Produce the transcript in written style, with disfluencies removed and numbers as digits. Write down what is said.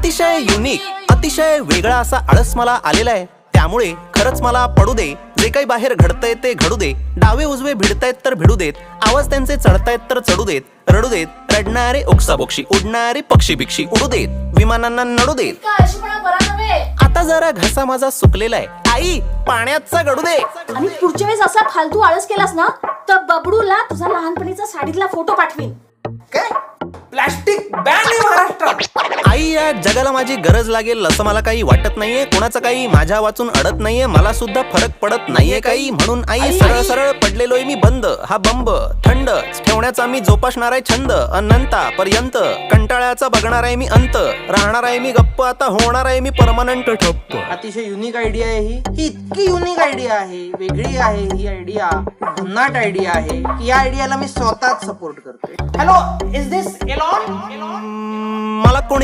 अतिशय युनिक, अतिशय वेगळा असा आळस मला आलेला आहे. त्यामुळे खरंच मला पडू दे, जे काही बाहेर घडतंय ते घडू दे. डावे उजवे भिडतायत तर भिडू देत, आवाज त्यांचे चढतायत तर चढू देत. रडू देत रडणारे ओक्साबोक्षी, उडणारे पक्षी बिक्षी उडू देत, विमानांना नडू देत. आता जरा घसा माझा सुकलेला आहे, आई पाण्याचा गडू दे. आणि पुढच्या वेळेस असा फालतू आळस केलास ना तर बबडूला तुझा लहानपणीचा साडीतला फोटो पाठवीन. काय प्लास्टिक बॅन आहे महाराष्ट्रात. आई या जगाला माझी गरज लागेल असं मला काही वाटत नाहीये. कोणाचं काही माझ्या वाचून अडत नाहीये, मला सुद्धा फरक पडत नाहीये काही. म्हणून आई सरळ सरळ पडलेलोय मी बंद. हा बंब थंड ठेवण्याचा मी जोपासणार आहे छंद. अनंतापर्यंत कंटाळ्याचा बघणार आहे मी अंत. राहणार आहे मी गप्प, आता होणार आहे मी परमनंट ठप्प. अतिशय युनिक आयडिया आहे ही इतकी युनिक आयडिया आहे, वेगळी आहे ही आयडिया, भन्नाट आयडिया आहे की या आयडियाला मी स्वतःच सपोर्ट करते. Hello, is this Elon? मला कोणी